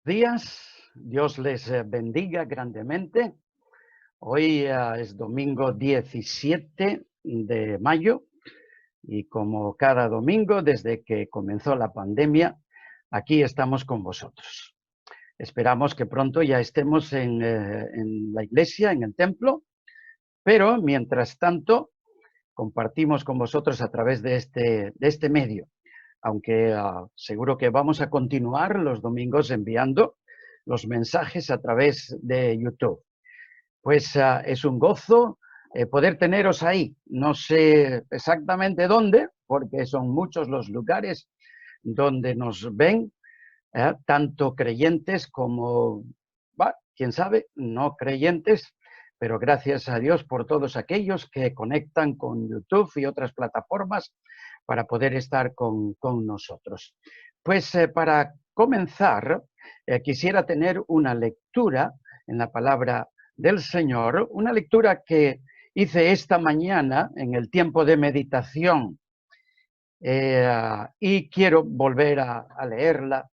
Días, Dios les bendiga grandemente. Hoy es domingo 17 de mayo y como cada domingo desde que comenzó la pandemia, aquí estamos con vosotros. Esperamos que pronto ya estemos en la iglesia, en el templo, pero mientras tanto compartimos con vosotros a través de este medio, aunque seguro que vamos a continuar los domingos enviando los mensajes a través de YouTube. Pues es un gozo poder teneros ahí. No sé exactamente dónde, porque son muchos los lugares donde nos ven, tanto creyentes como, quién sabe, no creyentes, pero gracias a Dios por todos aquellos que conectan con YouTube y otras plataformas para poder estar con nosotros. Pues para comenzar, quisiera tener una lectura en la palabra del Señor, una lectura que hice esta mañana en el tiempo de meditación y quiero volver a leerla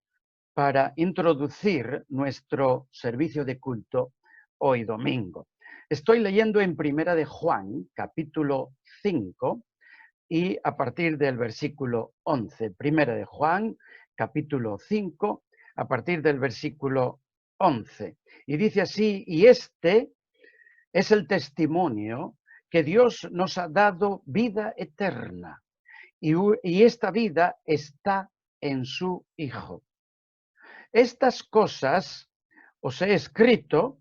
para introducir nuestro servicio de culto hoy domingo. Estoy leyendo en Primera de Juan, capítulo 5, y a partir del versículo 11. Primera de Juan, capítulo 5, a partir del versículo 11. Y dice así: y este es el testimonio que Dios nos ha dado vida eterna, y esta vida está en su Hijo. Estas cosas os he escrito,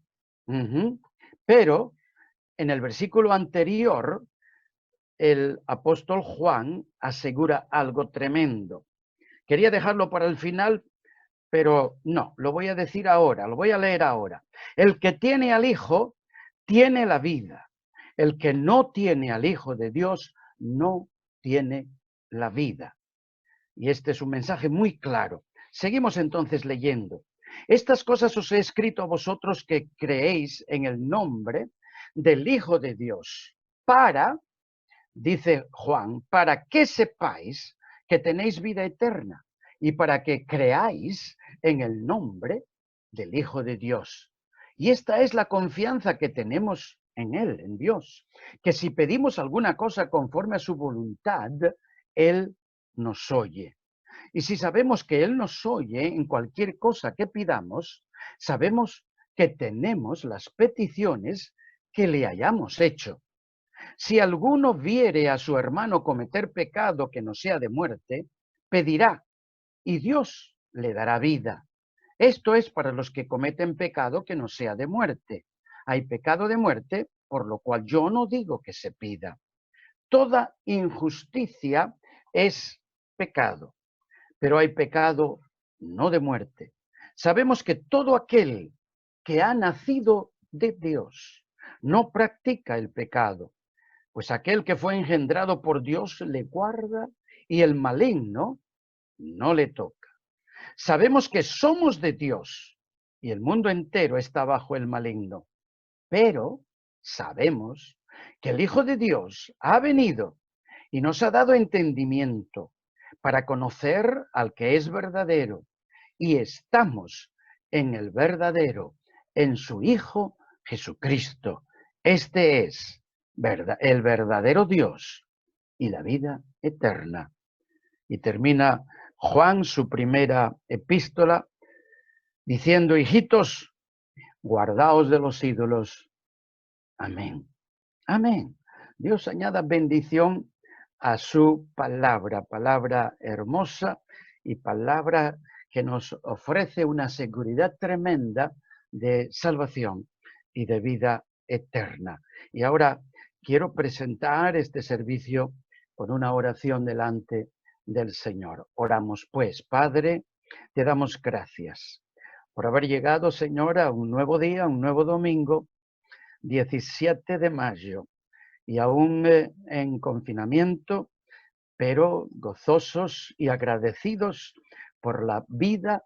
pero en el versículo anterior, el apóstol Juan asegura algo tremendo. Quería dejarlo para el final, pero no, lo voy a decir ahora, lo voy a leer ahora. El que tiene al Hijo, tiene la vida. El que no tiene al Hijo de Dios, no tiene la vida. Y este es un mensaje muy claro. Seguimos entonces leyendo. Estas cosas os he escrito a vosotros que creéis en el nombre del Hijo de Dios, para, dice Juan, para que sepáis que tenéis vida eterna y para que creáis en el nombre del Hijo de Dios. Y esta es la confianza que tenemos en Él, en Dios, que si pedimos alguna cosa conforme a su voluntad, Él nos oye. Y si sabemos que Él nos oye en cualquier cosa que pidamos, sabemos que tenemos las peticiones que le hayamos hecho. Si alguno viere a su hermano cometer pecado que no sea de muerte, pedirá, y Dios le dará vida. Esto es para los que cometen pecado que no sea de muerte. Hay pecado de muerte, por lo cual yo no digo que se pida. Toda injusticia es pecado, pero hay pecado no de muerte. Sabemos que todo aquel que ha nacido de Dios no practica el pecado, pues aquel que fue engendrado por Dios le guarda y el maligno no le toca. Sabemos que somos de Dios y el mundo entero está bajo el maligno, pero sabemos que el Hijo de Dios ha venido y nos ha dado entendimiento para conocer al que es verdadero, y estamos en el verdadero, en su Hijo Jesucristo. Este es el verdadero Dios y la vida eterna. Y termina Juan su primera epístola diciendo: hijitos, guardaos de los ídolos. Amén. Amén. Dios añada bendición a su palabra, palabra hermosa y palabra que nos ofrece una seguridad tremenda de salvación y de vida eterna. Y ahora quiero presentar este servicio con una oración delante del Señor. Oramos pues. Padre, te damos gracias por haber llegado, Señor, a un nuevo día, un nuevo domingo, 17 de mayo, y aún en confinamiento, pero gozosos y agradecidos por la vida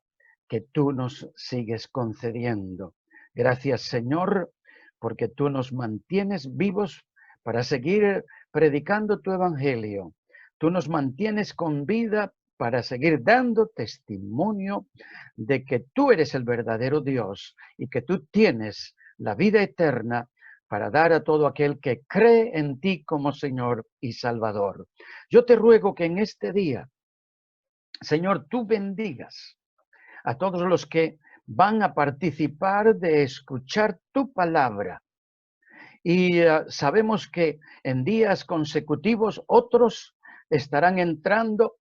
que tú nos sigues concediendo. Gracias, Señor, porque tú nos mantienes vivos para seguir predicando tu evangelio. Tú nos mantienes con vida para seguir dando testimonio de que tú eres el verdadero Dios y que tú tienes la vida eterna para dar a todo aquel que cree en ti como Señor y Salvador. Yo te ruego que en este día, Señor, tú bendigas a todos los que van a participar de escuchar tu palabra. Y sabemos que en días consecutivos otros estarán entrando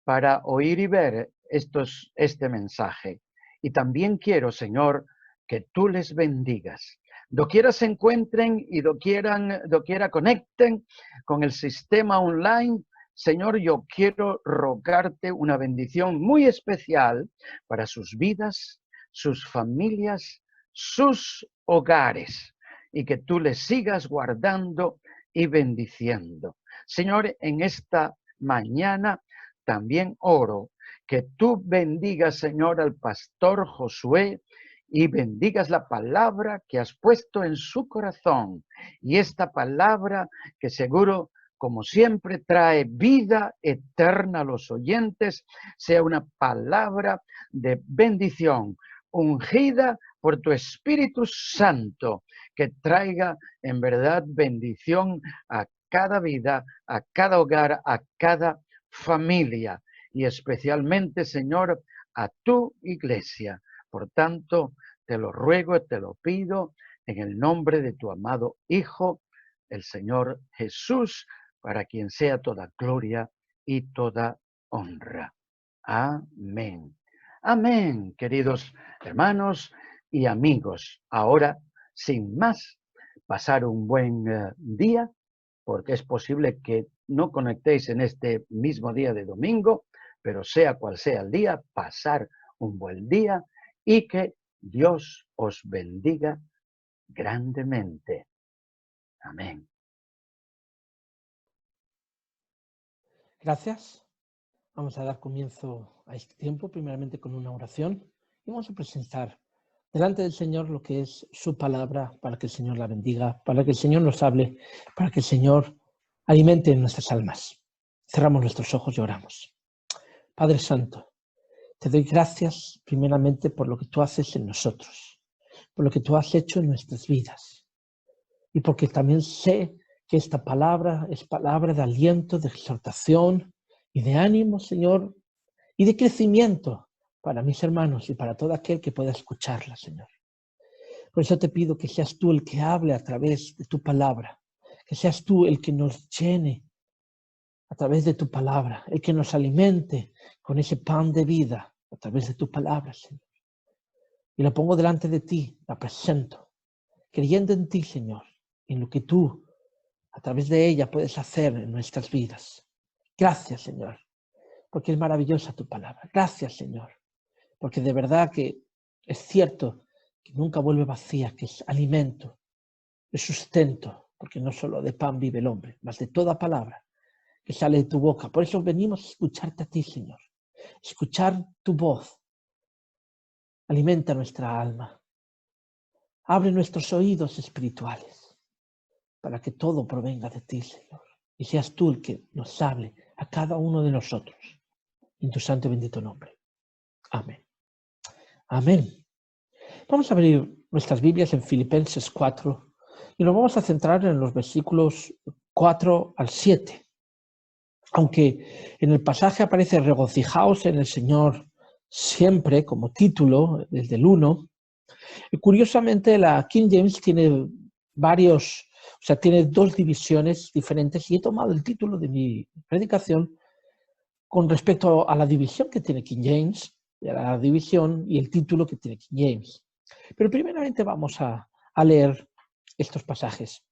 para oír y ver este mensaje. Y también quiero, Señor, que tú les bendigas. Doquiera se encuentren y doquiera conecten con el sistema online, Señor, yo quiero rogarte una bendición muy especial para sus vidas, sus familias, sus hogares, y que tú les sigas guardando y bendiciendo. Señor, en esta mañana también oro que tú bendigas, Señor, al pastor Josué y bendigas la palabra que has puesto en su corazón. Y esta palabra que seguro, como siempre, trae vida eterna a los oyentes, sea una palabra de bendición, ungida por tu Espíritu Santo, que traiga en verdad bendición a cada vida, a cada hogar, a cada familia y especialmente, Señor, a tu iglesia. Por tanto, te lo ruego y te lo pido en el nombre de tu amado Hijo, el Señor Jesús, para quien sea toda gloria y toda honra. Amén. Amén, queridos hermanos y amigos. Ahora, sin más, pasar un buen día, porque es posible que no conectéis en este mismo día de domingo, pero sea cual sea el día, pasar un buen día y que Dios os bendiga grandemente. Amén. Gracias. Vamos a dar comienzo a este tiempo, primeramente con una oración, y vamos a presentar delante del Señor lo que es su palabra, para que el Señor la bendiga, para que el Señor nos hable, para que el Señor alimente nuestras almas. Cerramos nuestros ojos y oramos. Padre Santo, te doy gracias primeramente por lo que tú haces en nosotros, por lo que tú has hecho en nuestras vidas, y porque también sé que esta palabra es palabra de aliento, de exhortación y de ánimo, Señor, y de crecimiento para mis hermanos y para todo aquel que pueda escucharla, Señor. Por eso te pido que seas tú el que hable a través de tu palabra, que seas tú el que nos llene a través de tu palabra, el que nos alimente con ese pan de vida a través de tu palabra, Señor. Y la pongo delante de ti, la presento, creyendo en ti, Señor, en lo que tú a través de ella puedes hacer en nuestras vidas. Gracias, Señor, porque es maravillosa tu palabra. Gracias, Señor, porque de verdad que es cierto que nunca vuelve vacía, que es alimento, es sustento, porque no solo de pan vive el hombre, mas de toda palabra que sale de tu boca. Por eso venimos a escucharte a ti, Señor. Escuchar tu voz alimenta nuestra alma. Abre nuestros oídos espirituales para que todo provenga de ti, Señor. Y seas tú el que nos hable a cada uno de nosotros. En tu santo y bendito nombre. Amén. Amén. Vamos a abrir nuestras Biblias en Filipenses 4 y nos vamos a centrar en los versículos 4 al 7. Aunque en el pasaje aparece regocijaos en el Señor siempre como título desde el 1, curiosamente la King James tiene tiene dos divisiones diferentes y he tomado el título de mi predicación con respecto a la división que tiene King James, a la división y el título que tiene King James. Pero primeramente vamos a leer estos pasajes.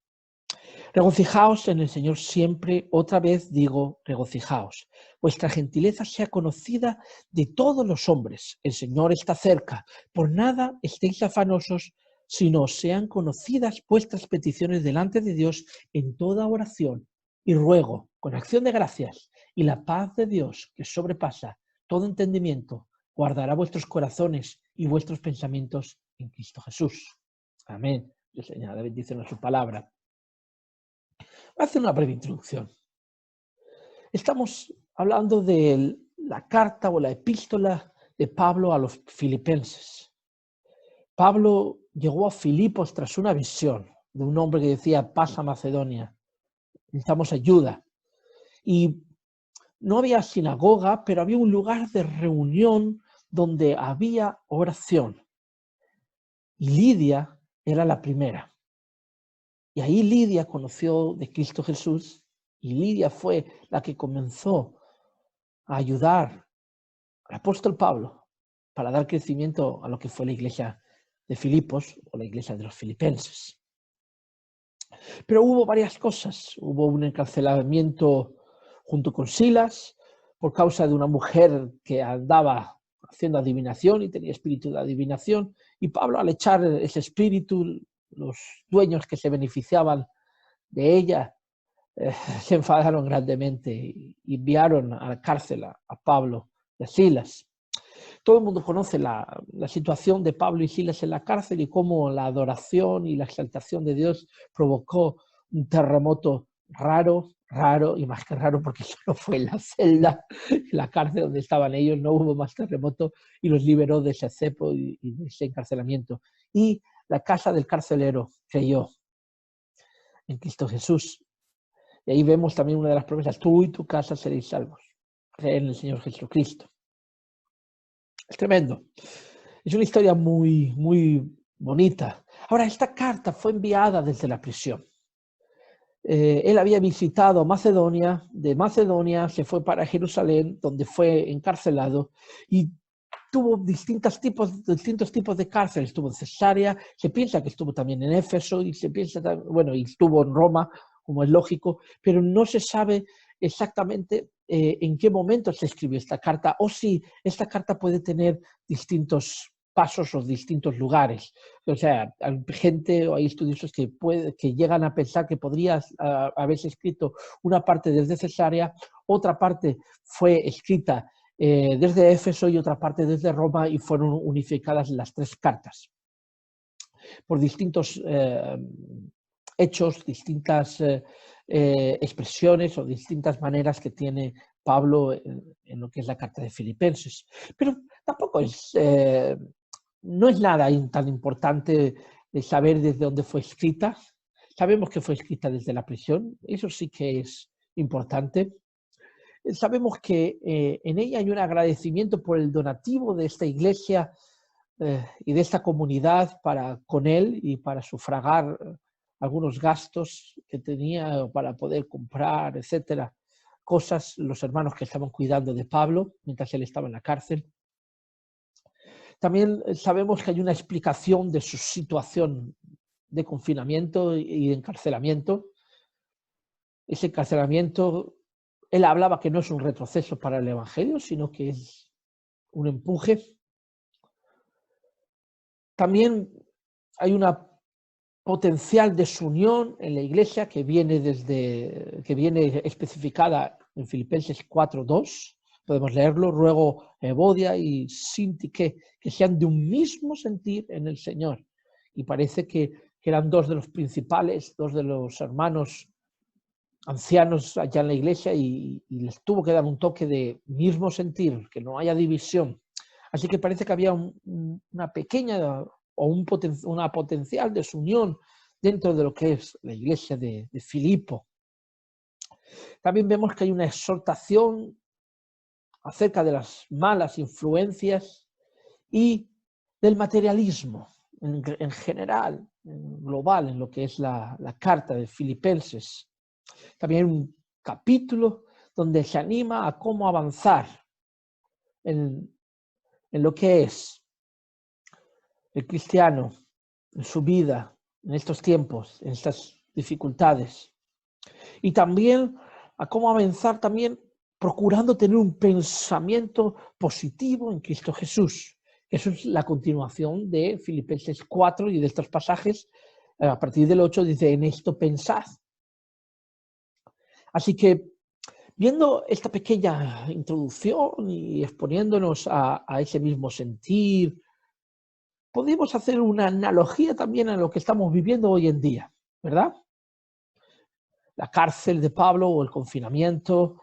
Regocijaos en el Señor siempre, otra vez digo, regocijaos. Vuestra gentileza sea conocida de todos los hombres. El Señor está cerca. Por nada estéis afanosos, sino sean conocidas vuestras peticiones delante de Dios en toda oración y ruego, con acción de gracias, y la paz de Dios, que sobrepasa todo entendimiento, guardará vuestros corazones y vuestros pensamientos en Cristo Jesús. Amén. Dios añada bendición a su palabra. Voy a hacer una breve introducción. Estamos hablando de la carta o la epístola de Pablo a los filipenses. Pablo llegó a Filipos tras una visión de un hombre que decía: pasa a Macedonia, necesitamos ayuda. Y no había sinagoga, pero había un lugar de reunión donde había oración. Y Lidia era la primera. Y ahí Lidia conoció de Cristo Jesús, y Lidia fue la que comenzó a ayudar al apóstol Pablo para dar crecimiento a lo que fue la iglesia de Filipos o la iglesia de los filipenses. Pero hubo varias cosas. Hubo un encarcelamiento junto con Silas por causa de una mujer que andaba haciendo adivinación y tenía espíritu de adivinación, y Pablo, al echar ese espíritu, los dueños que se beneficiaban de ella se enfadaron grandemente y enviaron a la cárcel a Pablo y a Silas. Todo el mundo conoce la situación de Pablo y Silas en la cárcel y cómo la adoración y la exaltación de Dios provocó un terremoto raro y más que raro porque solo fue en la celda, en la cárcel donde estaban ellos, no hubo más terremoto, y los liberó de ese cepo y de ese encarcelamiento. Y la casa del carcelero creyó en Cristo Jesús. Y ahí vemos también una de las promesas: tú y tu casa seréis salvos. Cree en el Señor Jesucristo. Es tremendo. Es una historia muy, muy bonita. Ahora, esta carta fue enviada desde la prisión. Él había visitado Macedonia, de Macedonia se fue para Jerusalén, donde fue encarcelado, y tuvo distintos tipos de cárceles. Estuvo en Cesarea, se piensa que estuvo también en Éfeso, y se piensa, bueno, y estuvo en Roma, como es lógico, pero no se sabe exactamente en qué momento se escribió esta carta, o si esta carta puede tener distintos pasos o distintos lugares. O sea, hay gente o hay estudiosos que llegan a pensar que podría haberse escrito una parte desde Cesarea, otra parte fue escrita desde Éfeso y otra parte desde Roma, y fueron unificadas las tres cartas por distintos hechos, distintas expresiones o distintas maneras que tiene Pablo en lo que es la carta de Filipenses. Pero tampoco no es nada tan importante de saber desde dónde fue escrita. Sabemos que fue escrita desde la prisión, eso sí que es importante. Sabemos que en ella hay un agradecimiento por el donativo de esta iglesia y de esta comunidad con él y para sufragar algunos gastos que tenía para poder comprar, etcétera, cosas, los hermanos que estaban cuidando de Pablo mientras él estaba en la cárcel. También sabemos que hay una explicación de su situación de confinamiento y de encarcelamiento. Ese encarcelamiento, él hablaba que no es un retroceso para el Evangelio, sino que es un empuje. También hay una potencial desunión en la iglesia que viene especificada en Filipenses 4:2. Podemos leerlo: ruego a Evodia y Síntique que sean de un mismo sentir en el Señor. Y parece que eran dos de los principales, dos de los hermanos ancianos allá en la iglesia, y les tuvo que dar un toque de mismo sentir, que no haya división. Así que parece que había una pequeña o una potencial desunión dentro de lo que es la iglesia de Filipo. También vemos que hay una exhortación acerca de las malas influencias y del materialismo en general, en global, en lo que es la carta de Filipenses. También un capítulo donde se anima a cómo avanzar en lo que es el cristiano, en su vida, en estos tiempos, en estas dificultades. Y también a cómo avanzar también procurando tener un pensamiento positivo en Cristo Jesús. Eso es la continuación de Filipenses 4 y de estos pasajes. A partir del 8 dice: en esto pensad. Así que, viendo esta pequeña introducción y exponiéndonos a ese mismo sentir, podemos hacer una analogía también a lo que estamos viviendo hoy en día, ¿verdad? La cárcel de Pablo o el confinamiento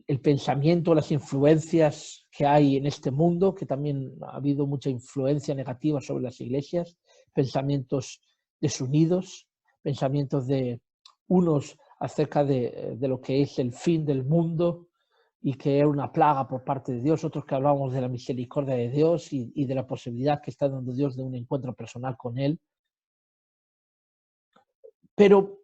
el pensamiento, las influencias que hay en este mundo, que también ha habido mucha influencia negativa sobre las iglesias, pensamientos desunidos, pensamientos de unos acerca de lo que es el fin del mundo y que era una plaga por parte de Dios, otros que hablábamos de la misericordia de Dios y de la posibilidad que está dando Dios de un encuentro personal con Él. Pero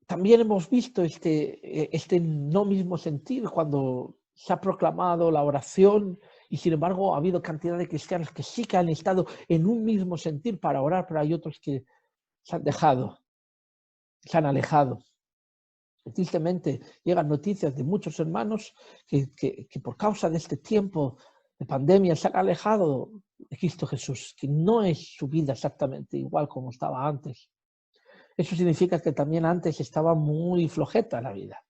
también hemos visto este no mismo sentir cuando se ha proclamado la oración y sin embargo ha habido cantidad de cristianos que sí que han estado en un mismo sentir para orar, pero hay otros que se han dejado, se han alejado. Tristemente llegan noticias de muchos hermanos que por causa de este tiempo de pandemia se han alejado de Cristo Jesús, que no es su vida exactamente igual como estaba antes. Eso significa que también antes estaba muy flojeta la vida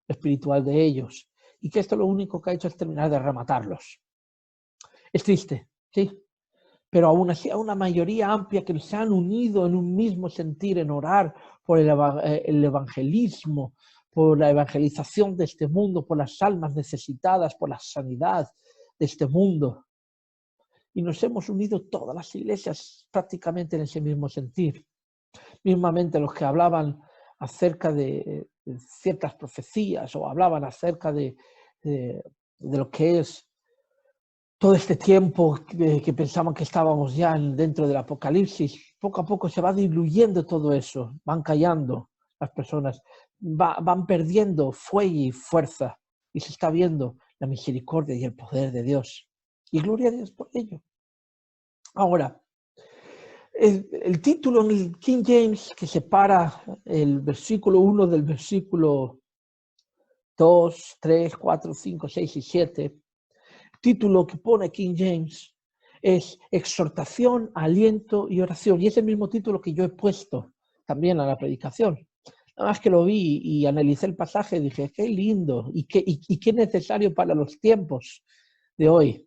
espiritual de ellos y que esto lo único que ha hecho es terminar de rematarlos. Es triste, sí, pero aún así a una mayoría amplia que se han unido en un mismo sentir, en orar por el evangelismo, por la evangelización de este mundo, por las almas necesitadas, por la sanidad de este mundo. Y nos hemos unido todas las iglesias prácticamente en ese mismo sentir. Mismamente los que hablaban acerca de ciertas profecías o hablaban acerca de lo que es todo este tiempo que pensaban que estábamos ya dentro del Apocalipsis, poco a poco se va diluyendo todo eso, van callando las personas, van perdiendo fuelle y fuerza y se está viendo la misericordia y el poder de Dios. Y gloria a Dios por ello. Ahora, el título en el King James que separa el versículo 1 del versículo 2, 3, 4, 5, 6 y 7, título que pone King James es exhortación, aliento y oración. Y es el mismo título que yo he puesto también a la predicación. Nada más que lo vi y analicé el pasaje y dije, qué lindo y qué necesario para los tiempos de hoy.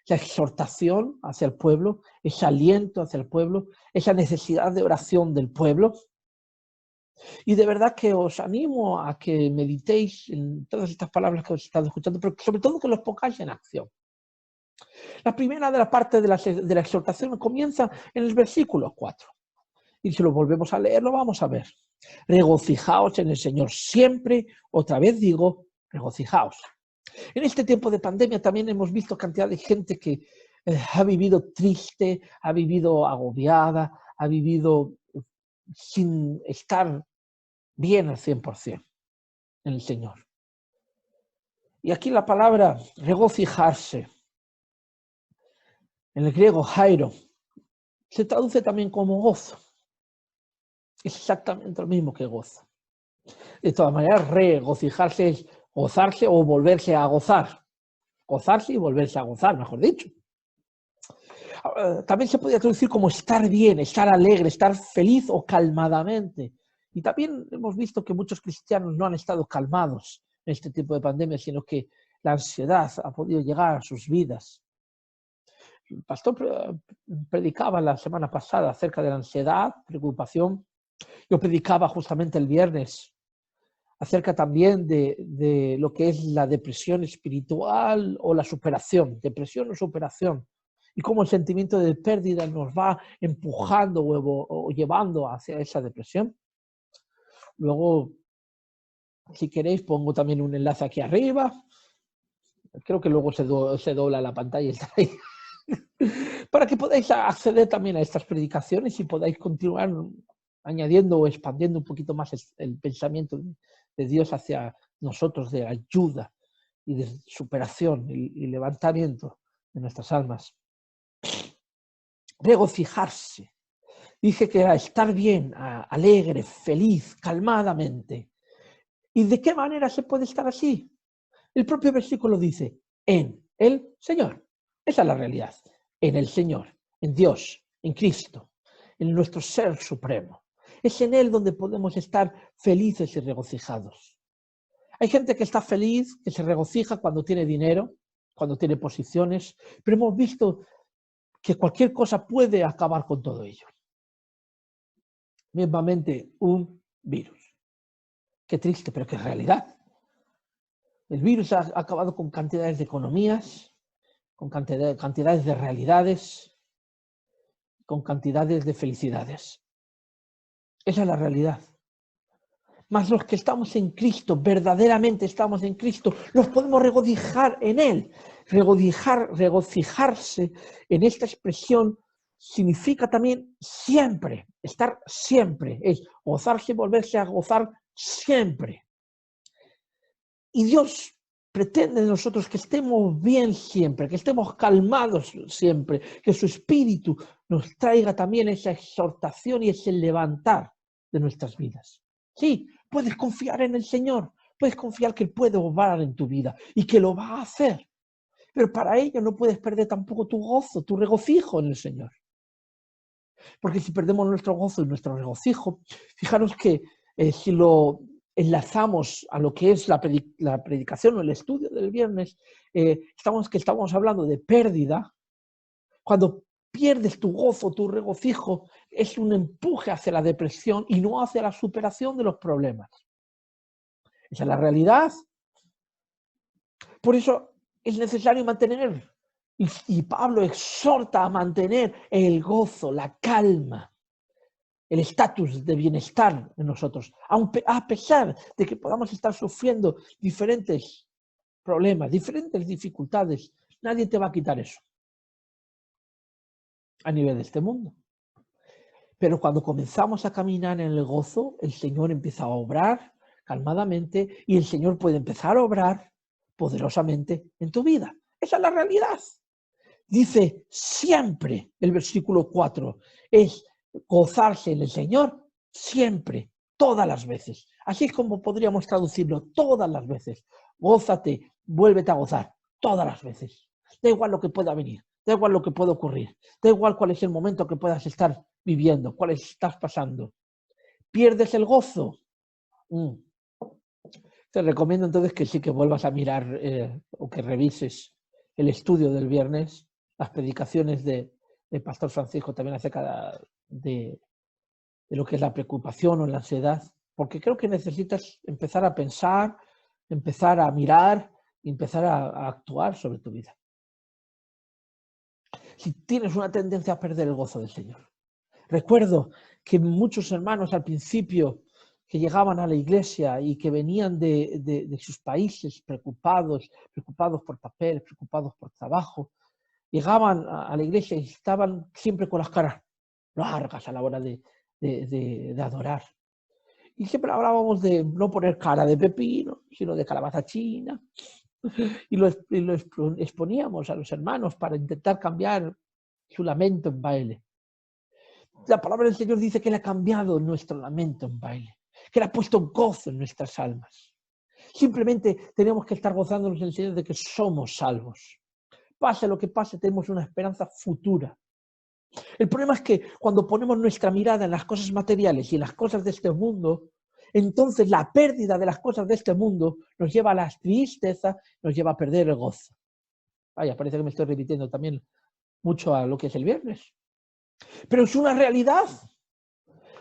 Esa exhortación hacia el pueblo, ese aliento hacia el pueblo, esa necesidad de oración del pueblo. Y de verdad que os animo a que meditéis en todas estas palabras que os he estado escuchando, pero sobre todo que los pongáis en acción. La primera de la parte de la exhortación comienza en el versículo 4. Y si lo volvemos a leer, lo vamos a ver. Regocijaos en el Señor siempre, otra vez digo, regocijaos. En este tiempo de pandemia también hemos visto cantidad de gente que ha vivido triste, ha vivido agobiada, ha vivido sin estar bien al 100% en el Señor. Y aquí la palabra regocijarse, en el griego jairo, se traduce también como gozo. Es exactamente lo mismo que gozo. De todas maneras, regocijarse es gozarse o volverse a gozar. Gozarse y volverse a gozar, mejor dicho. También se podría traducir como estar bien, estar alegre, estar feliz o calmadamente. Y también hemos visto que muchos cristianos no han estado calmados en este tipo de pandemia, sino que la ansiedad ha podido llegar a sus vidas. El pastor predicaba la semana pasada acerca de la ansiedad, preocupación. Yo predicaba justamente el viernes acerca también de lo que es la depresión espiritual o la superación, depresión o superación, y cómo el sentimiento de pérdida nos va empujando o llevando hacia esa depresión. Luego, si queréis, pongo también un enlace aquí arriba. Creo que luego se dobla la pantalla y está ahí. Para que podáis acceder también a estas predicaciones y podáis continuar añadiendo o expandiendo un poquito más el pensamiento de Dios hacia nosotros, de ayuda y de superación y levantamiento de nuestras almas. Regocijarse. Dije que era estar bien, alegre, feliz, calmadamente. ¿Y de qué manera se puede estar así? El propio versículo dice, en el Señor. Esa es la realidad. En el Señor, en Dios, en Cristo, en nuestro ser supremo. Es en Él donde podemos estar felices y regocijados. Hay gente que está feliz, que se regocija cuando tiene dinero, cuando tiene posiciones, pero hemos visto que cualquier cosa puede acabar con todo ello. Mismamente un virus. Qué triste, pero qué realidad. El virus ha acabado con cantidades de economías, con cantidades de realidades, con cantidades de felicidades. Esa es la realidad. Mas los que estamos en Cristo, verdaderamente estamos en Cristo, nos podemos regocijar en Él. Regocijarse en esta expresión significa también siempre, estar siempre, es gozarse, volverse a gozar siempre. Y Dios pretende de nosotros que estemos bien siempre, que estemos calmados siempre, que su Espíritu nos traiga también esa exhortación y ese levantar de nuestras vidas. Sí, puedes confiar en el Señor, puedes confiar que Él puede obrar en tu vida y que lo va a hacer. Pero para ello no puedes perder tampoco tu gozo, tu regocijo en el Señor. Porque si perdemos nuestro gozo y nuestro regocijo, fijaros que si lo enlazamos a lo que es la predicación o el estudio del viernes, estamos hablando de pérdida. Cuando pierdes tu gozo, tu regocijo, es un empuje hacia la depresión y no hacia la superación de los problemas. Esa es la realidad. Por eso es necesario mantener, y Pablo exhorta a mantener el gozo, la calma, el estatus de bienestar en nosotros, a pesar de que podamos estar sufriendo diferentes problemas, diferentes dificultades. Nadie te va a quitar eso a nivel de este mundo. Pero cuando comenzamos a caminar en el gozo, el Señor empieza a obrar calmadamente y el Señor puede empezar a obrar poderosamente en tu vida. Esa es la realidad. Dice siempre, el versículo 4, es gozarse en el Señor siempre, todas las veces. Así es como podríamos traducirlo, todas las veces. Gózate, vuélvete a gozar, todas las veces. Da igual lo que pueda venir, da igual lo que pueda ocurrir, da igual cuál es el momento que puedas estar viviendo, cuál estás pasando. ¿Pierdes el gozo? Te recomiendo entonces que sí que vuelvas a mirar o que revises el estudio del viernes, las predicaciones del Pastor Francisco también acerca de lo que es la preocupación o la ansiedad, porque creo que necesitas empezar a pensar, empezar a mirar y empezar a actuar sobre tu vida. Si tienes una tendencia a perder el gozo del Señor. Recuerdo que muchos hermanos al principio que llegaban a la iglesia y que venían de sus países preocupados por papel, preocupados por trabajo, llegaban a la iglesia y estaban siempre con las caras largas a la hora de adorar. Y siempre hablábamos de no poner cara de pepino, sino de calabaza china. Y lo exponíamos a los hermanos para intentar cambiar su lamento en baile. La palabra del Señor dice que Él ha cambiado nuestro lamento en baile, que Él ha puesto gozo en nuestras almas. Simplemente tenemos que estar gozándonos en el Señor de que somos salvos. Pase lo que pase, tenemos una esperanza futura. El problema es que cuando ponemos nuestra mirada en las cosas materiales y en las cosas de este mundo, entonces la pérdida de las cosas de este mundo nos lleva a la tristeza, nos lleva a perder el gozo. Vaya, parece que me estoy repitiendo también mucho a lo que es el viernes. Pero es una realidad.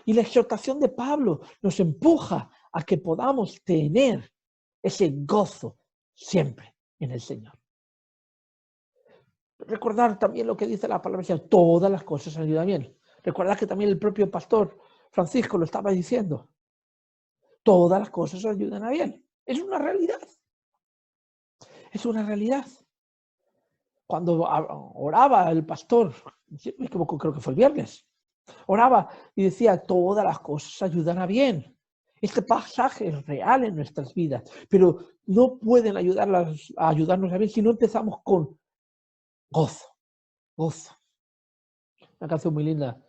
Y la exhortación de Pablo nos empuja a que podamos tener ese gozo siempre en el Señor. Recordar también lo que dice la palabra, todas las cosas ayudan bien. Recordar que también el propio pastor Francisco lo estaba diciendo. Todas las cosas ayudan a bien. Es una realidad. Es una realidad. Cuando oraba el pastor, me equivoco, creo que fue el viernes, oraba y decía, todas las cosas ayudan a bien. Este pasaje es real en nuestras vidas, pero no pueden ayudarnos a bien si no empezamos con gozo. Gozo. Una canción muy linda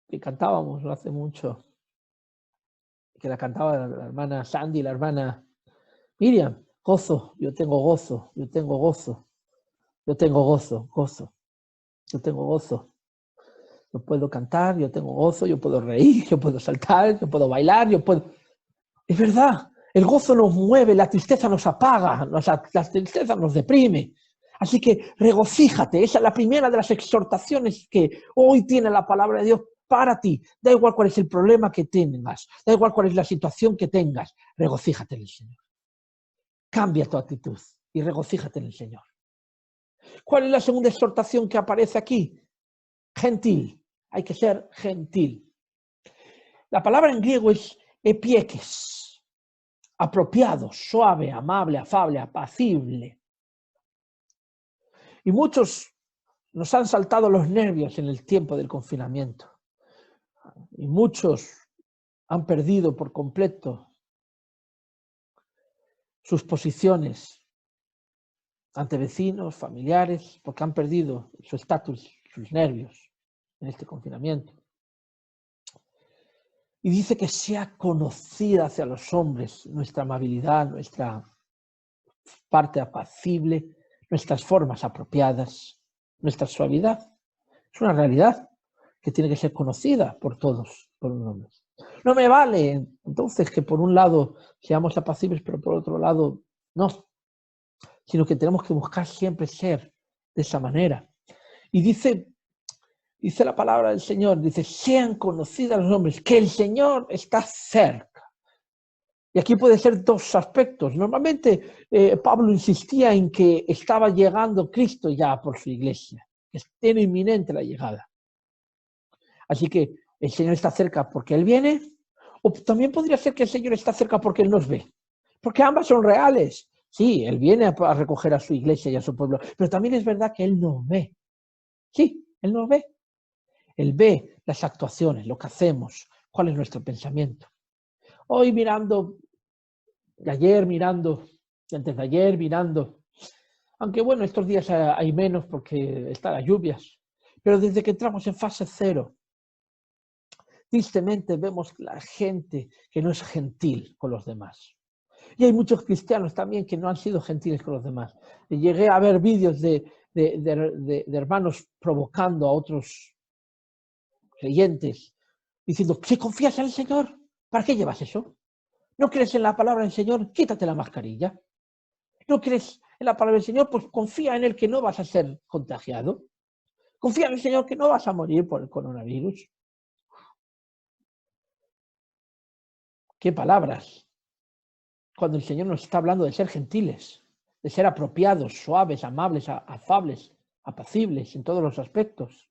que cantábamos no hace mucho, que la cantaba la hermana Sandy y la hermana Miriam. Gozo, yo tengo gozo, yo tengo gozo. Yo tengo gozo, gozo. Yo tengo gozo. Yo puedo cantar, yo tengo gozo, yo puedo reír, yo puedo saltar, yo puedo bailar, yo puedo... Es verdad, el gozo nos mueve, la tristeza nos apaga, la tristeza nos deprime. Así que regocíjate, esa es la primera de las exhortaciones que hoy tiene la palabra de Dios para ti. Da igual cuál es el problema que tengas, da igual cuál es la situación que tengas, regocíjate en el Señor. cambia tu actitud y regocíjate en el Señor. ¿Cuál es la segunda exhortación que aparece aquí? Gentil. Hay que ser gentil. La palabra en griego es epieques, apropiado, suave, amable, afable, apacible. Y muchos nos han saltado los nervios en el tiempo del confinamiento. Y muchos han perdido por completo sus posiciones ante vecinos, familiares, porque han perdido su estatus, sus nervios en este confinamiento. Y dice que sea conocida hacia los hombres nuestra amabilidad, nuestra parte apacible, nuestras formas apropiadas, nuestra suavidad. Es una realidad que tiene que ser conocida por todos, por los hombres. No me vale entonces que por un lado seamos apacibles, pero por otro lado no, sino que tenemos que buscar siempre ser de esa manera. Y dice la palabra del Señor, dice, sean conocidas los hombres, que el Señor está cerca. Y aquí puede ser dos aspectos. Normalmente Pablo insistía en que estaba llegando Cristo ya por su iglesia, que tiene inminente la llegada. Así que el Señor está cerca porque Él viene, o también podría ser que el Señor está cerca porque Él nos ve. Porque ambas son reales. Sí, Él viene a recoger a su iglesia y a su pueblo, pero también es verdad que Él nos ve. Sí, Él nos ve. Él ve las actuaciones, lo que hacemos, cuál es nuestro pensamiento. Hoy mirando, de ayer mirando, y antes de ayer mirando, aunque bueno, estos días hay menos porque están las lluvias, pero desde que entramos en fase cero, tristemente vemos la gente que no es gentil con los demás. Y hay muchos cristianos también que no han sido gentiles con los demás. Y llegué a ver vídeos de hermanos provocando a otros creyentes, diciendo, ¿qué confías en el Señor? ¿Para qué llevas eso? ¿No crees en la palabra del Señor? Quítate la mascarilla. ¿No crees en la palabra del Señor? Pues confía en Él que no vas a ser contagiado. Confía en el Señor que no vas a morir por el coronavirus. ¿Qué palabras? Cuando el Señor nos está hablando de ser gentiles, de ser apropiados, suaves, amables, afables, apacibles en todos los aspectos.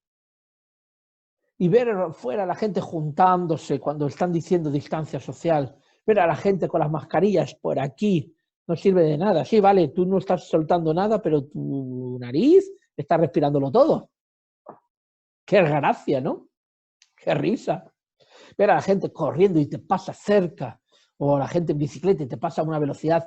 Y ver fuera a la gente juntándose cuando están diciendo distancia social, ver a la gente con las mascarillas por aquí, no sirve de nada. Sí, vale, tú no estás soltando nada, pero tu nariz está respirándolo todo. Qué gracia, ¿no? Qué risa. Ver a la gente corriendo y te pasa cerca, o la gente en bicicleta y te pasa a una velocidad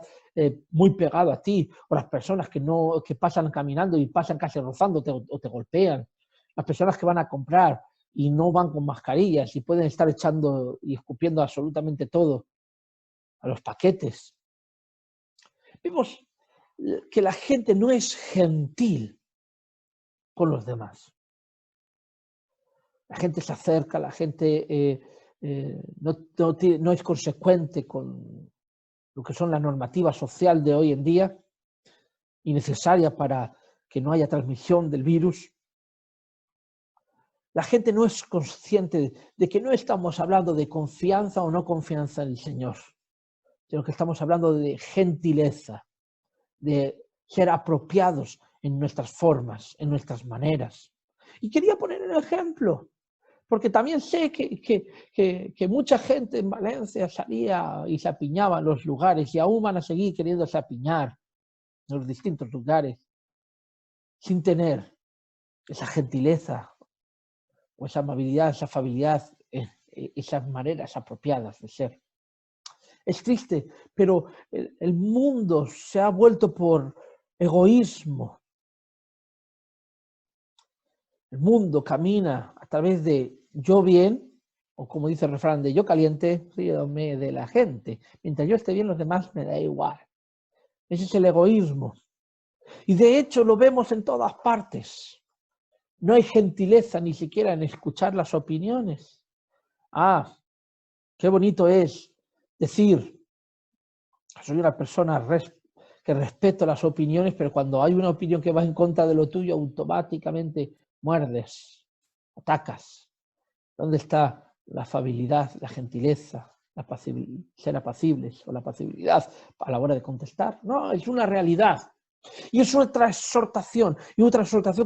muy pegado a ti, o las personas que pasan caminando y pasan casi rozándote o te golpean, las personas que van a comprar y no van con mascarillas y pueden estar echando y escupiendo absolutamente todo a los paquetes. Vemos que la gente no es gentil con los demás. La gente se acerca, la gente no es consecuente con lo que son la normativa social de hoy en día y necesaria para que no haya transmisión del virus. La gente no es consciente de que no estamos hablando de confianza o no confianza en el Señor, sino que estamos hablando de gentileza, de ser apropiados en nuestras formas, en nuestras maneras. Y quería poner un ejemplo, porque también sé que mucha gente en Valencia salía y se apiñaba en los lugares y aún van a seguir queriéndose apiñar en los distintos lugares sin tener esa gentileza o esa amabilidad, esa afabilidad, esas maneras apropiadas de ser. Es triste, pero el mundo se ha vuelto por egoísmo. El mundo camina a través de yo bien, o como dice el refrán de yo caliente, ríome de la gente. Mientras yo esté bien, los demás me da igual. Ese es el egoísmo. Y de hecho lo vemos en todas partes. No hay gentileza ni siquiera en escuchar las opiniones. Ah, qué bonito es decir, soy una persona que respeto las opiniones, pero cuando hay una opinión que va en contra de lo tuyo, automáticamente muerdes, atacas. ¿Dónde está la afabilidad, la gentileza, ser apacibles o la apacibilidad a la hora de contestar. No, es una realidad. Y es otra exhortación,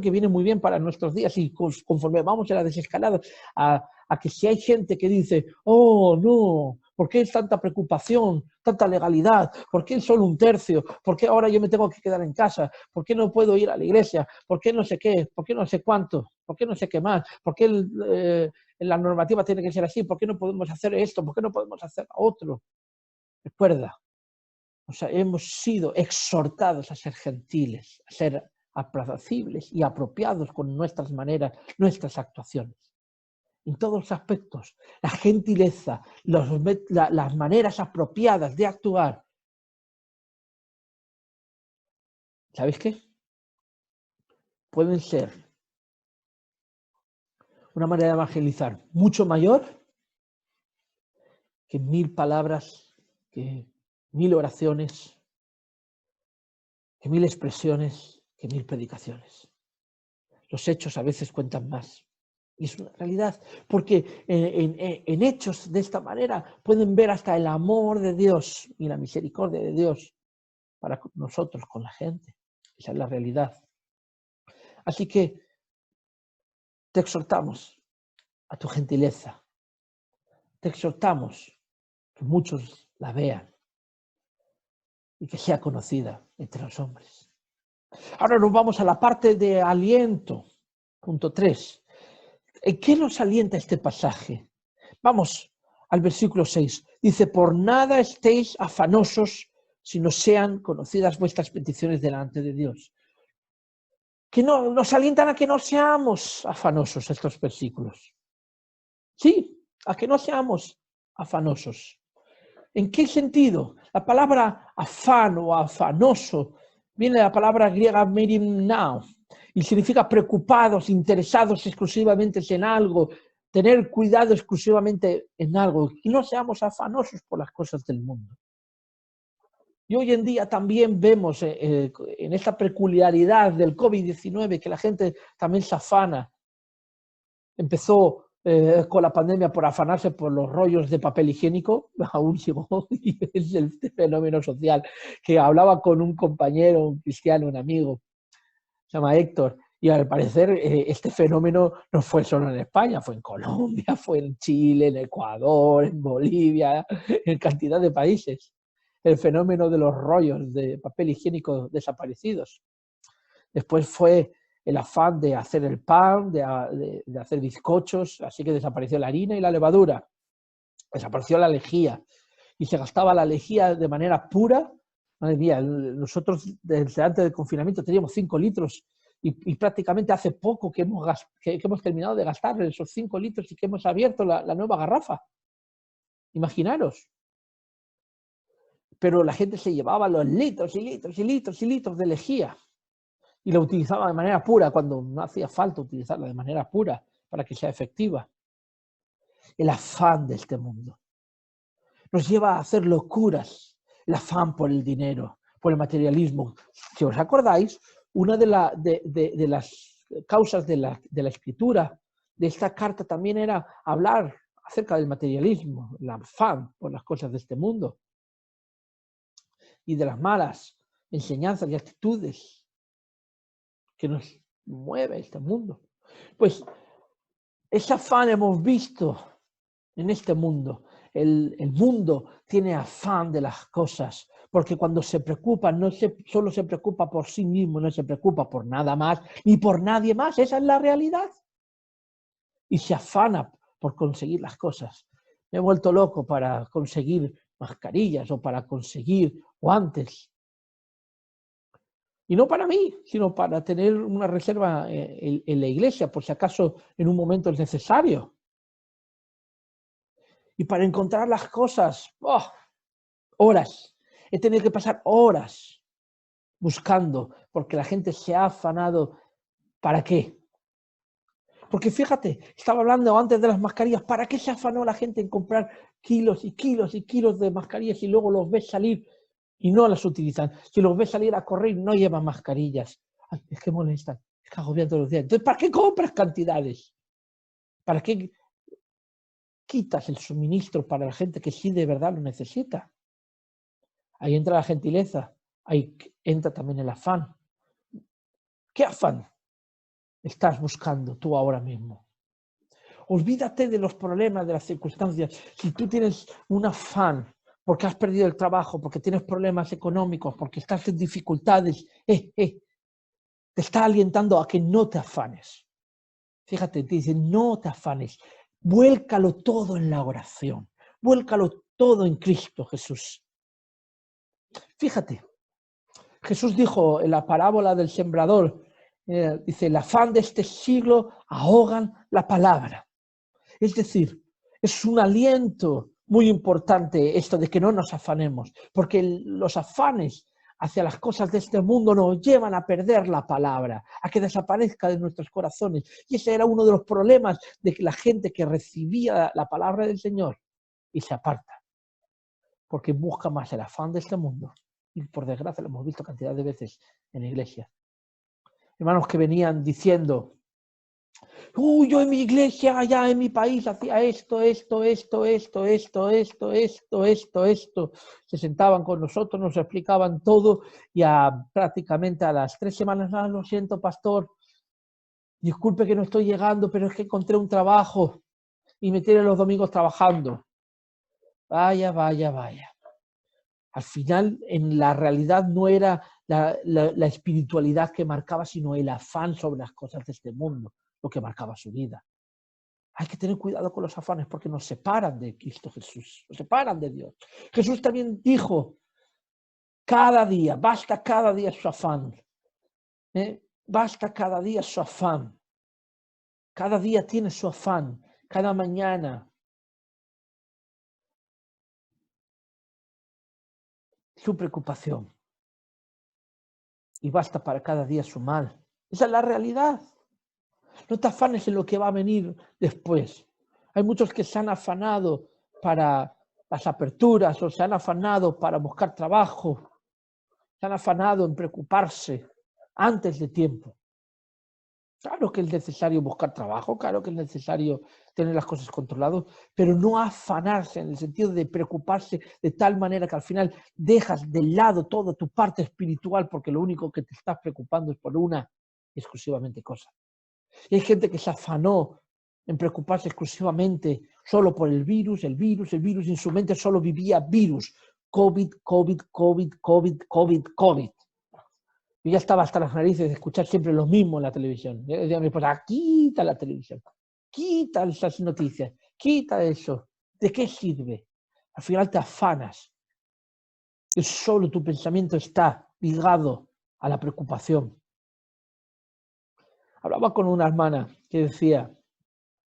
que viene muy bien para nuestros días y conforme vamos en la desescalada, a que si hay gente que dice, oh no, ¿por qué es tanta preocupación, tanta legalidad? ¿Por qué solo un tercio? ¿Por qué ahora yo me tengo que quedar en casa? ¿Por qué no puedo ir a la iglesia? ¿Por qué no sé qué? ¿Por qué no sé cuánto? ¿Por qué no sé qué más? ¿Por qué la normativa tiene que ser así? ¿Por qué no podemos hacer esto? ¿Por qué no podemos hacer otro? Recuerda, o sea, hemos sido exhortados a ser gentiles, a ser apacibles y apropiados con nuestras maneras, nuestras actuaciones. En todos los aspectos, la gentileza, las maneras apropiadas de actuar. ¿Sabéis qué? Pueden ser una manera de evangelizar mucho mayor que 1000 palabras, que 1000 oraciones, que 1000 expresiones, que 1000 predicaciones. Los hechos a veces cuentan más. Y es una realidad, porque en hechos de esta manera pueden ver hasta el amor de Dios y la misericordia de Dios para nosotros, con la gente. Esa es la realidad. Así que te exhortamos a tu gentileza. Te exhortamos que muchos la vean y que sea conocida entre los hombres. Ahora nos vamos a la parte de aliento. Punto 3. ¿En qué nos alienta este pasaje? Vamos al versículo 6. Dice, por nada estéis afanosos, sino sean conocidas vuestras peticiones delante de Dios. Que no, nos alientan a que no seamos afanosos estos versículos. Sí, a que no seamos afanosos. ¿En qué sentido? La palabra afán o afanoso viene de la palabra griega merimnao y significa preocupados, interesados exclusivamente en algo, tener cuidado exclusivamente en algo, y no seamos afanosos por las cosas del mundo. Y hoy en día también vemos en esta peculiaridad del COVID-19 que la gente también se afana. Empezó con la pandemia por afanarse por los rollos de papel higiénico, aún llegó, y es el fenómeno social, que hablaba con un compañero, un cristiano, un amigo, se llama Héctor, y al parecer este fenómeno no fue solo en España, fue en Colombia, fue en Chile, en Ecuador, en Bolivia, en cantidad de países. El fenómeno de los rollos de papel higiénico desaparecidos. Después fue el afán de hacer el pan, de hacer bizcochos, así que desapareció la harina y la levadura. Desapareció la lejía y se gastaba la lejía de manera pura. Madre mía, nosotros desde antes del confinamiento teníamos 5 litros y prácticamente hace poco que hemos terminado de gastar esos 5 litros y que hemos abierto la nueva garrafa. Imaginaros. Pero la gente se llevaba los litros y litros y litros y litros de lejía y la utilizaba de manera pura cuando no hacía falta utilizarla de manera pura para que sea efectiva. El afán de este mundo nos lleva a hacer locuras, el afán por el dinero, por el materialismo. Si os acordáis, una de las causas de la escritura de esta carta también era hablar acerca del materialismo, el afán por las cosas de este mundo y de las malas enseñanzas y actitudes que nos mueve este mundo. Pues ese afán hemos visto en este mundo. El mundo tiene afán de las cosas, porque cuando se preocupa, solo se preocupa por sí mismo, no se preocupa por nada más, ni por nadie más, esa es la realidad. Y se afana por conseguir las cosas. Me he vuelto loco para conseguir mascarillas o para conseguir guantes. Y no para mí, sino para tener una reserva en la iglesia, por si acaso en un momento es necesario. Y para encontrar las cosas, horas. He tenido que pasar horas buscando, porque la gente se ha afanado. ¿Para qué? Porque fíjate, estaba hablando antes de las mascarillas. ¿Para qué se afanó la gente en comprar kilos y kilos y kilos de mascarillas y luego los ves salir y no las utilizan? Si los ves salir a correr, no llevan mascarillas. Ay, es que molestan, es que agobian todos los días. Entonces, ¿para qué compras cantidades? ¿Para qué quitas el suministro para la gente que sí de verdad lo necesita. Ahí entra la gentileza, ahí entra también el afán. ¿Qué afán estás buscando tú ahora mismo? Olvídate de los problemas, de las circunstancias. Si tú tienes un afán porque has perdido el trabajo, porque tienes problemas económicos, porque estás en dificultades, te está alientando a que no te afanes. Fíjate, te dice, no te afanes. Vuélcalo todo en la oración. Vuélcalo todo en Cristo Jesús. Fíjate, Jesús dijo en la parábola del sembrador, dice, el afán de este siglo ahogan la palabra. Es decir, es un aliento muy importante esto de que no nos afanemos, porque los afanes hacia las cosas de este mundo nos llevan a perder la palabra, a que desaparezca de nuestros corazones. Y ese era uno de los problemas de que la gente que recibía la palabra del Señor y se aparta, porque busca más el afán de este mundo. Y por desgracia lo hemos visto cantidad de veces en la iglesia. Hermanos que venían diciendo, yo en mi iglesia, allá en mi país, hacía esto. Se sentaban con nosotros, nos explicaban todo y prácticamente a las 3 semanas, lo siento, pastor, disculpe que no estoy llegando, pero es que encontré un trabajo y me tienen los domingos trabajando. Vaya. Al final, en la realidad no era la espiritualidad que marcaba, sino el afán sobre las cosas de este mundo, lo que marcaba su vida. Hay que tener cuidado con los afanes porque nos separan de Cristo Jesús, nos separan de Dios. Jesús también dijo, basta cada día su afán. Basta cada día su afán. Cada día tiene su afán, cada mañana. Su preocupación. Y basta para cada día su mal. Esa es la realidad. No te afanes en lo que va a venir después. Hay muchos que se han afanado para las aperturas o se han afanado para buscar trabajo. Se han afanado en preocuparse antes de tiempo. Claro que es necesario buscar trabajo, claro que es necesario tener las cosas controladas, pero no afanarse en el sentido de preocuparse de tal manera que al final dejas de lado toda tu parte espiritual porque lo único que te estás preocupando es por una exclusivamente cosa. Y hay gente que se afanó en preocuparse exclusivamente solo por el virus, y en su mente solo vivía virus. COVID. Yo ya estaba hasta las narices de escuchar siempre lo mismo en la televisión. Yo decía a mi esposa, quita la televisión, quita esas noticias, quita eso. ¿De qué sirve? Al final te afanas. Y solo tu pensamiento está ligado a la preocupación. Hablaba con una hermana que decía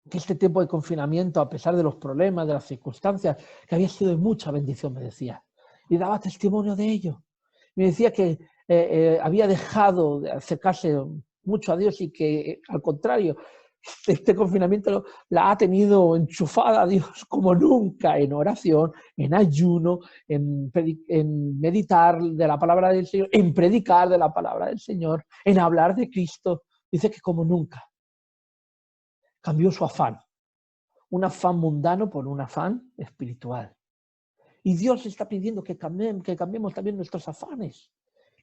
que este tiempo de confinamiento, a pesar de los problemas, de las circunstancias, que había sido de mucha bendición, me decía. Y daba testimonio de ello. Me decía que había dejado de acercarse mucho a Dios y que, al contrario, este confinamiento la ha tenido enchufada a Dios como nunca, en oración, en ayuno, en meditar de la palabra del Señor, en predicar de la palabra del Señor, en hablar de Cristo. Dice que como nunca. Cambió su afán. Un afán mundano por un afán espiritual. Y Dios está pidiendo que cambiemos también nuestros afanes.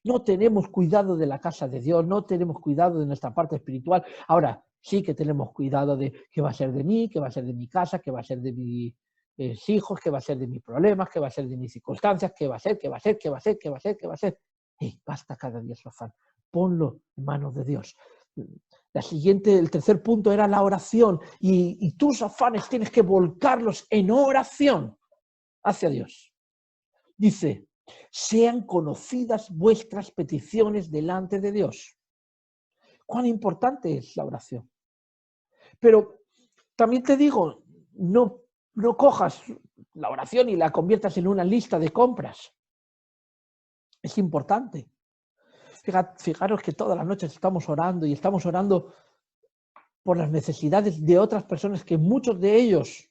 No tenemos cuidado de la casa de Dios, no tenemos cuidado de nuestra parte espiritual. Ahora, sí que tenemos cuidado de qué va a ser de mí, qué va a ser de mi casa, qué va a ser de mis hijos, qué va a ser de mis problemas, qué va a ser de mis circunstancias, qué va a ser. Basta cada día su afán. Ponlo en manos de Dios. El tercer punto era la oración. Y tus afanes tienes que volcarlos en oración hacia Dios. Dice, sean conocidas vuestras peticiones delante de Dios. ¿Cuán importante es la oración? Pero también te digo, no cojas la oración y la conviertas en una lista de compras. Es importante. Fijaros que todas las noches estamos orando y estamos orando por las necesidades de otras personas que muchos de ellos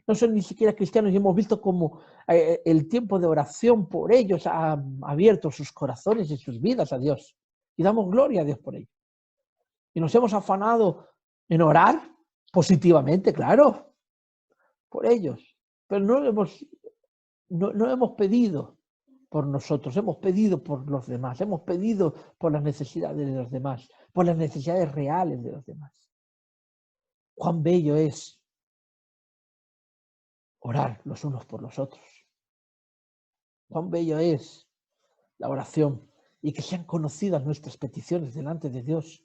no son ni siquiera cristianos y hemos visto cómo el tiempo de oración por ellos ha abierto sus corazones y sus vidas a Dios. Y damos gloria a Dios por ello. Y nos hemos afanado en orar positivamente, claro. por ellos, pero no hemos pedido por nosotros, hemos pedido por los demás, hemos pedido por las necesidades de los demás, por las necesidades reales de los demás. Cuán bello es orar los unos por los otros. Cuán bello es la oración y que sean conocidas nuestras peticiones delante de Dios.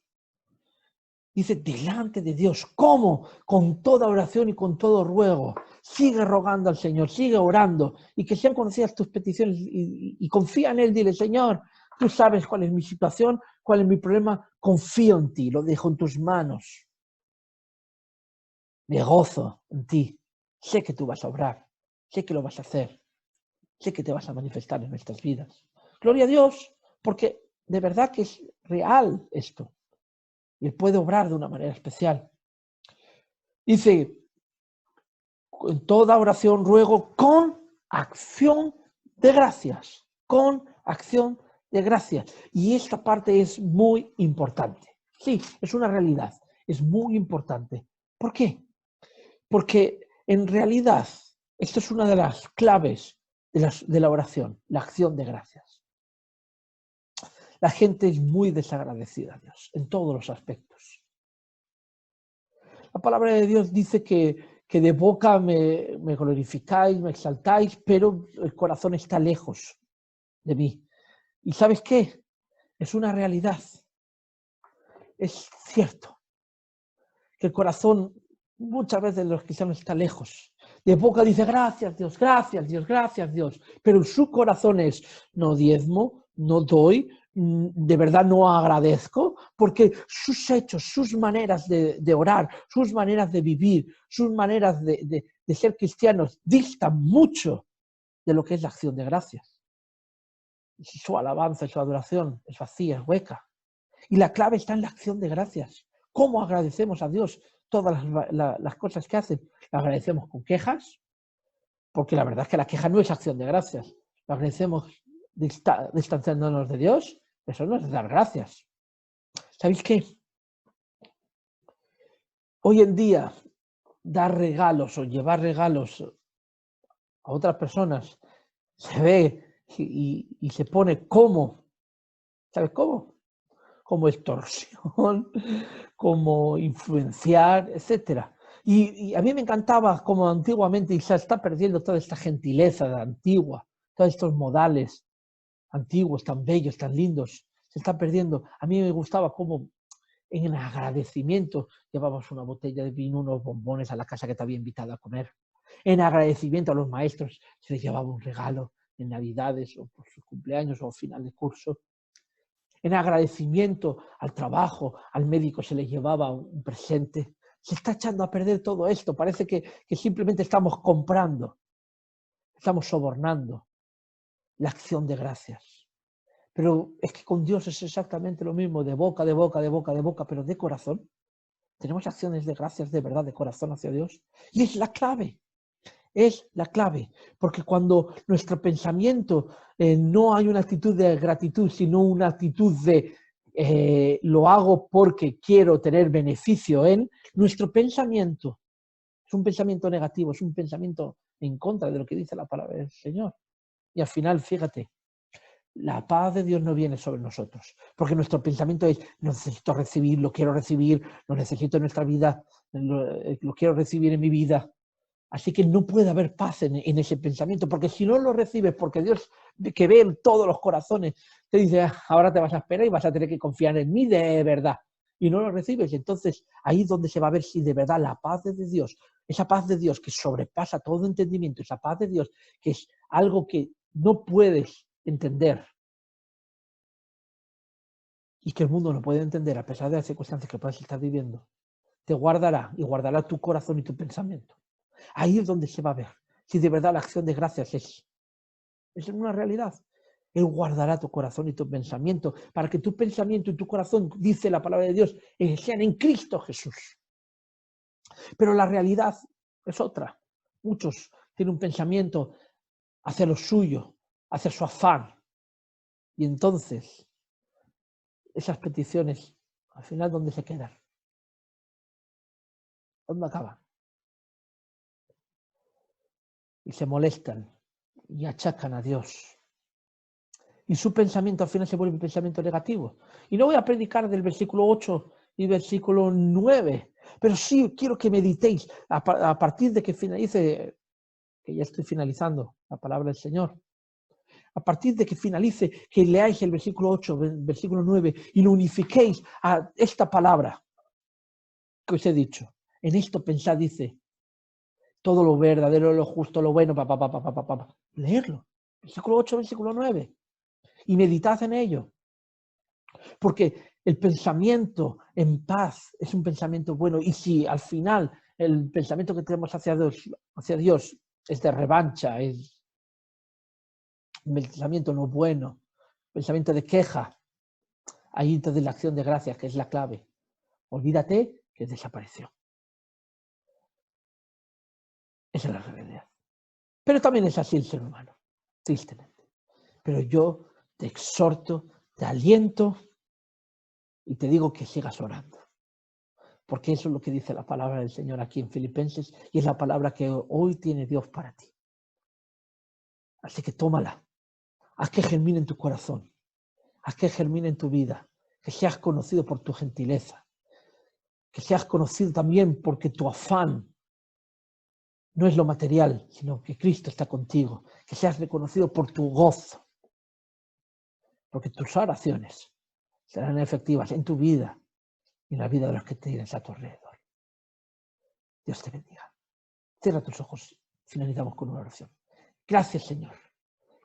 Dice, delante de Dios, ¿cómo? Con toda oración y con todo ruego. Sigue rogando al Señor, sigue orando y que sean conocidas tus peticiones y confía en Él. Dile, Señor, tú sabes cuál es mi situación, cuál es mi problema, confío en ti, lo dejo en tus manos. Me gozo en ti, sé que tú vas a obrar, sé que lo vas a hacer, sé que te vas a manifestar en nuestras vidas. Gloria a Dios, porque de verdad que es real esto. Y Él puede obrar de una manera especial. Dice, en toda oración ruego con acción de gracias, con acción de gracias. Y esta parte es muy importante. Sí, es una realidad, es muy importante. ¿Por qué? Porque en realidad, esto es una de las claves de la oración, la acción de gracias. La gente es muy desagradecida a Dios en todos los aspectos. La palabra de Dios dice que de boca me glorificáis, me exaltáis, pero el corazón está lejos de mí. ¿Y sabes qué? Es una realidad. Es cierto que el corazón muchas veces de los cristianos está lejos. De boca dice gracias Dios, gracias Dios, gracias Dios, pero su corazón es no diezmo, no doy, de verdad no agradezco, porque sus hechos, sus maneras de orar, sus maneras de vivir, sus maneras de ser cristianos distan mucho de lo que es la acción de gracias. Su alabanza, su adoración es vacía, es hueca. Y la clave está en la acción de gracias. ¿Cómo agradecemos a Dios todas las cosas que hacen? ¿La agradecemos con quejas? Porque la verdad es que la queja no es acción de gracias. ¿La agradecemos distanciándonos de Dios? Eso no es dar gracias. ¿Sabéis qué? Hoy en día, dar regalos o llevar regalos a otras personas se ve y se pone como, ¿sabes cómo? Como extorsión, como influenciar, etc. Y a mí me encantaba como antiguamente, y se está perdiendo toda esta gentileza de antigua, todos estos modales antiguos, tan bellos, tan lindos, se está perdiendo. A mí me gustaba como en el agradecimiento llevabas una botella de vino, unos bombones a la casa que te había invitado a comer. En agradecimiento a los maestros se les llevaba un regalo en Navidades o por sus cumpleaños o final de curso. En agradecimiento al trabajo, al médico se le llevaba un presente. Se está echando a perder todo esto. Parece que simplemente estamos comprando, estamos sobornando la acción de gracias. Pero es que con Dios es exactamente lo mismo, de boca, de boca, de boca, de boca, pero de corazón. Tenemos acciones de gracias de verdad, de corazón hacia Dios. Y es la clave. Es la clave, porque cuando nuestro pensamiento no hay una actitud de gratitud, sino una actitud de lo hago porque quiero tener beneficio en, nuestro pensamiento es un pensamiento negativo, es un pensamiento en contra de lo que dice la palabra del Señor. Y al final, fíjate, la paz de Dios no viene sobre nosotros, porque nuestro pensamiento es, necesito recibir, lo quiero recibir, lo necesito en nuestra vida, lo quiero recibir en mi vida. Así que no puede haber paz en ese pensamiento, porque si no lo recibes, porque Dios que ve en todos los corazones, te dice, ahora te vas a esperar y vas a tener que confiar en mí de verdad. Y no lo recibes, entonces ahí es donde se va a ver si de verdad la paz de Dios, esa paz de Dios que sobrepasa todo entendimiento, esa paz de Dios que es algo que no puedes entender y que el mundo no puede entender a pesar de las circunstancias que puedas estar viviendo, te guardará y guardará tu corazón y tu pensamiento. Ahí es donde se va a ver si de verdad la acción de gracias es una realidad. Él guardará tu corazón y tu pensamiento para que tu pensamiento y tu corazón, dice la palabra de Dios, sean en Cristo Jesús. Pero la realidad es otra. Muchos tienen un pensamiento hacia lo suyo, hacia su afán. Y entonces, esas peticiones, al final, ¿dónde se quedan? ¿Dónde acaban? y se molestan y achacan a Dios. Y su pensamiento al final se vuelve un pensamiento negativo. Y no voy a predicar del versículo 8 y versículo 9, pero sí quiero que meditéis a partir de que finalice, que ya estoy finalizando la palabra del Señor, a partir de que finalice, que leáis el versículo 8, el versículo 9 y lo unifiquéis a esta palabra que os he dicho. En esto pensad, dice, todo lo verdadero, lo justo, lo bueno, leerlo. Versículo 8, versículo 9. Y meditad en ello. Porque el pensamiento en paz es un pensamiento bueno. Y si al final el pensamiento que tenemos hacia Dios es de revancha, es un pensamiento no bueno, pensamiento de queja, ahí entonces la acción de gracias, que es la clave. Olvídate que desapareció. Esa es la realidad. Pero también es así el ser humano, tristemente. Pero yo te exhorto, te aliento y te digo que sigas orando. Porque eso es lo que dice la palabra del Señor aquí en Filipenses y es la palabra que hoy tiene Dios para ti. Así que tómala, haz que germine en tu corazón, haz que germine en tu vida, que seas conocido por tu gentileza, que seas conocido también porque tu afán no es lo material, sino que Cristo está contigo, que seas reconocido por tu gozo, porque tus oraciones serán efectivas en tu vida y en la vida de los que te tienes a tu alrededor. Dios te bendiga. Cierra tus ojos, finalizamos con una oración. Gracias, Señor.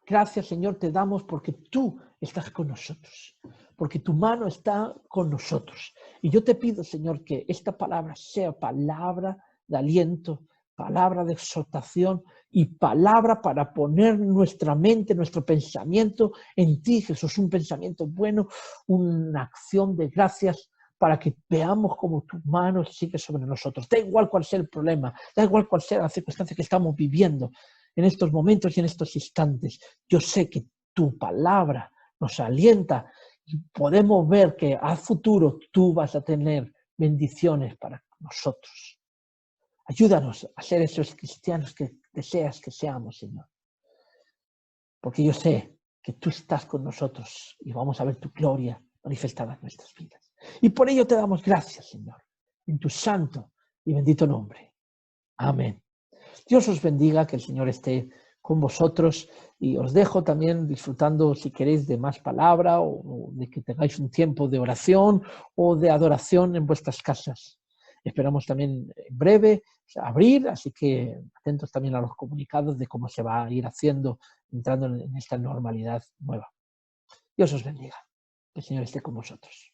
Gracias, Señor, te damos porque tú estás con nosotros, porque tu mano está con nosotros. Y yo te pido, Señor, que esta palabra sea palabra de aliento, palabra de exhortación y palabra para poner nuestra mente, nuestro pensamiento en ti, Jesús, un pensamiento bueno, una acción de gracias para que veamos cómo tu mano sigue sobre nosotros. Da igual cuál sea el problema, da igual cuál sea la circunstancia que estamos viviendo en estos momentos y en estos instantes. Yo sé que tu palabra nos alienta y podemos ver que a futuro tú vas a tener bendiciones para nosotros. Ayúdanos a ser esos cristianos que deseas que seamos, Señor. Porque yo sé que tú estás con nosotros y vamos a ver tu gloria manifestada en nuestras vidas. Y por ello te damos gracias, Señor, en tu santo y bendito nombre. Amén. Dios os bendiga, que el Señor esté con vosotros y os dejo también disfrutando, si queréis, de más palabra o de que tengáis un tiempo de oración o de adoración en vuestras casas. Esperamos también en breve abrir, así que atentos también a los comunicados de cómo se va a ir haciendo, entrando en esta normalidad nueva. Dios os bendiga. Que el Señor esté con vosotros.